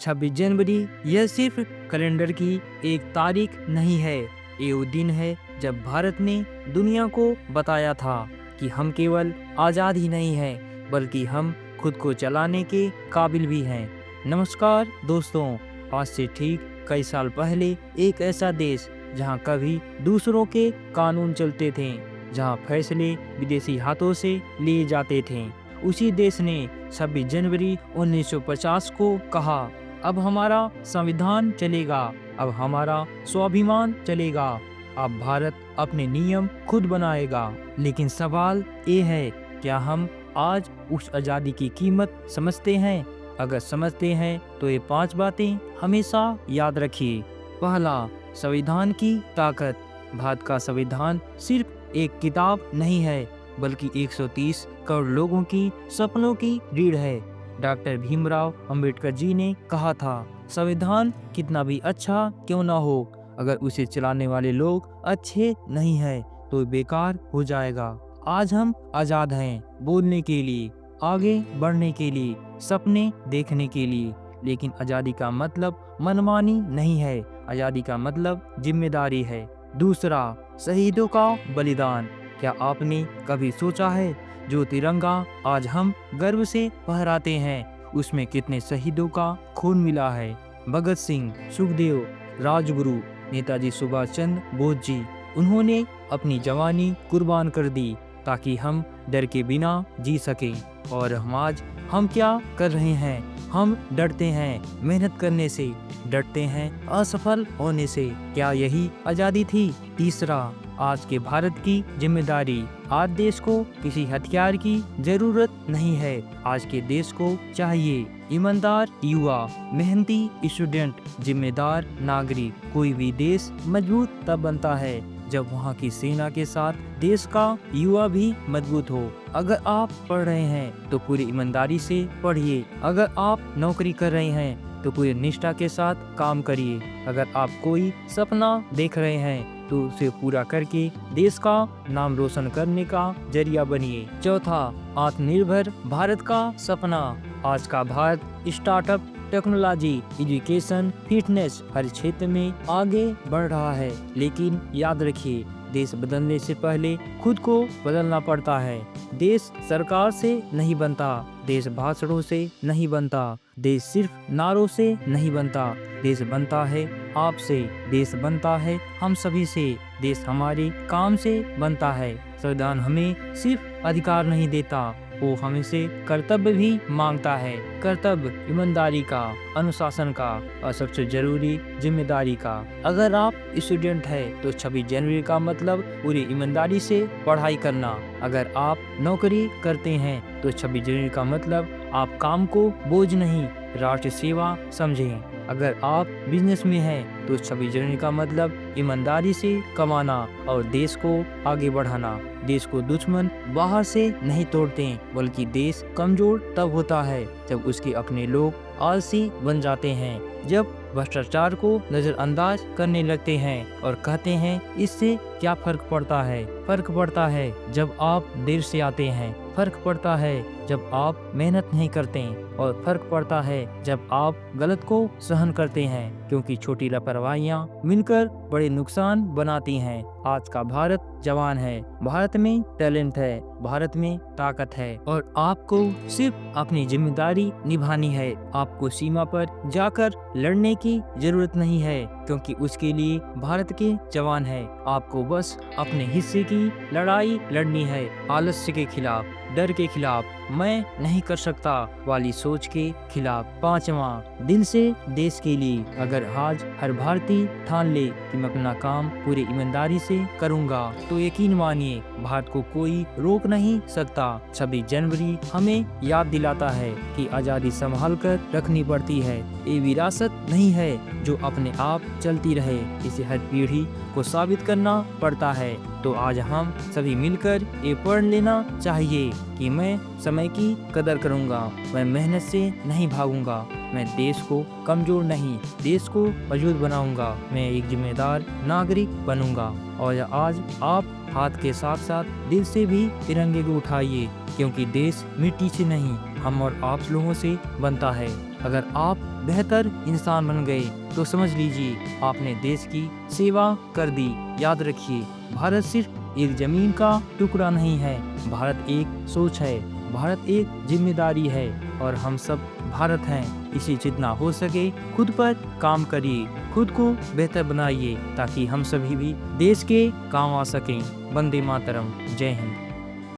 26 जनवरी यह सिर्फ कैलेंडर की एक तारीख नहीं है, ये वो दिन है जब भारत ने दुनिया को बताया था कि हम केवल आज़ाद ही नहीं हैं बल्कि हम खुद को चलाने के काबिल भी हैं। नमस्कार दोस्तों, आज से ठीक कई साल पहले एक ऐसा देश जहां कभी दूसरों के कानून चलते थे, जहां फैसले विदेशी हाथों से लिए जाते थे, उसी देश ने 26 जनवरी 1950 को कहा, अब हमारा संविधान चलेगा, अब हमारा स्वाभिमान चलेगा, अब भारत अपने नियम खुद बनाएगा। लेकिन सवाल ये है, क्या हम आज उस आज़ादी की कीमत समझते हैं? अगर समझते हैं तो ये 5 बातें हमेशा याद रखिए। पहला, संविधान की ताकत। भारत का संविधान सिर्फ एक किताब नहीं है बल्कि 130 करोड़ लोगों की सपनों की रीढ़ है। डॉक्टर भीमराव अंबेडकर जी ने कहा था, संविधान कितना भी अच्छा क्यों ना हो, अगर उसे चलाने वाले लोग अच्छे नहीं हैं तो बेकार हो जाएगा। आज हम आज़ाद हैं बोलने के लिए, आगे बढ़ने के लिए, सपने देखने के लिए, लेकिन आज़ादी का मतलब मनमानी नहीं है, आज़ादी का मतलब जिम्मेदारी है। दूसरा, शहीदों का बलिदान। क्या आपने कभी सोचा है जो तिरंगा आज हम गर्व से फहराते हैं, उसमें कितने शहीदों का खून मिला है? भगत सिंह, सुखदेव, राजगुरु, नेताजी सुभाष चंद्र बोस जी, उन्होंने अपनी जवानी कुर्बान कर दी ताकि हम डर के बिना जी सकें। और हम क्या कर रहे हैं? हम डरते हैं मेहनत करने से, डरते हैं असफल होने से। क्या यही आज़ादी थी? तीसरा, आज के भारत की जिम्मेदारी। आज देश को किसी हथियार की जरूरत नहीं है। आज के देश को चाहिए ईमानदार युवा, मेहनती स्टूडेंट, जिम्मेदार नागरिक। कोई भी देश मजबूत तब बनता है जब वहाँ की सेना के साथ देश का युवा भी मजबूत हो। अगर आप पढ़ रहे हैं तो पूरी ईमानदारी से पढ़िए। अगर आप नौकरी कर रहे हैं तो पूरी निष्ठा के साथ काम करिए। अगर आप कोई सपना देख रहे हैं तो उसे पूरा करके देश का नाम रोशन करने का जरिया बनिए। चौथा, आत्मनिर्भर भारत का सपना। आज का Bharat startup, technology, education, fitness हर क्षेत्र में आगे बढ़ रहा है, लेकिन याद रखिए, देश बदलने से पहले खुद को बदलना पड़ता है। देश सरकार से नहीं बनता, देश भाषणों से नहीं बनता, देश सिर्फ नारों से नहीं बनता, देश बनता है आपसे, देश बनता है हम सभी से, देश हमारे काम से बनता है। संविधान हमें सिर्फ अधिकार नहीं देता, वो हमें से कर्तव्य भी मांगता है। कर्तव्य ईमानदारी का, अनुशासन का और सबसे जरूरी जिम्मेदारी का। अगर आप स्टूडेंट हैं तो 26 जनवरी का मतलब पूरी ईमानदारी से पढ़ाई करना। अगर आप नौकरी करते हैं तो 26 जनवरी का मतलब आप काम को बोझ नहीं, राष्ट्र सेवा समझें। अगर आप बिजनेस में हैं तो 26 जनवरी का मतलब ईमानदारी से कमाना और देश को आगे बढ़ाना। देश को दुश्मन बाहर से नहीं तोड़ते, बल्कि देश कमजोर तब होता है जब उसके अपने लोग आलसी बन जाते हैं, जब भ्रष्टाचार को नजरअंदाज करने लगते हैं और कहते हैं इससे क्या फर्क पड़ता है। फर्क पड़ता है जब आप देर से आते हैं, फर्क पड़ता है जब आप मेहनत नहीं करते, और फर्क पड़ता है जब आप गलत को सहन करते हैं, क्योंकि छोटी लापरवाहियां मिलकर बड़े नुकसान बनाती हैं। आज का भारत जवान है, भारत में टैलेंट है, भारत में ताकत है, और आपको सिर्फ अपनी जिम्मेदारी निभानी है। आपको सीमा पर जाकर लड़ने की जरूरत नहीं है, क्योंकि उसके लिए भारत के जवान है। आपको बस अपने हिस्से की लड़ाई लड़नी है, आलस्य के खिलाफ, डर के खिलाफ, मैं नहीं कर सकता वाली सोच के खिलाफ। पांचवा, दिल से देश के लिए। अगर आज हर भारतीय ठान ले कि मैं अपना काम पूरी ईमानदारी से करूंगा, तो यकीन मानिए भारत को कोई रोक नहीं सकता। 26 जनवरी हमें याद दिलाता है कि आजादी संभाल कर रखनी पड़ती है। ये विरासत नहीं है जो अपने आप चलती रहे, इसे हर पीढ़ी को साबित करना पड़ता है। तो आज हम सभी मिलकर ये पढ़ लेना चाहिए कि मैं समय की कदर करूंगा, मैं मेहनत से नहीं भागूंगा, मैं देश को कमजोर नहीं, देश को मजबूत बनाऊंगा, मैं एक जिम्मेदार नागरिक बनूंगा। और आज आप हाथ के साथ साथ दिल से भी तिरंगे को उठाइए, क्योंकि देश मिट्टी से नहीं, हम और आप लोगों से बनता है। अगर आप बेहतर इंसान बन गए तो समझ लीजिए आपने देश की सेवा कर दी। याद रखिए, भारत सिर्फ एक जमीन का टुकड़ा नहीं है, भारत एक सोच है, भारत एक जिम्मेदारी है और हम सब भारत हैं। इसे जितना हो सके खुद पर काम करिए, खुद को बेहतर बनाइए ताकि हम सभी भी देश के काम आ सकें। वंदे मातरम। जय हिंद।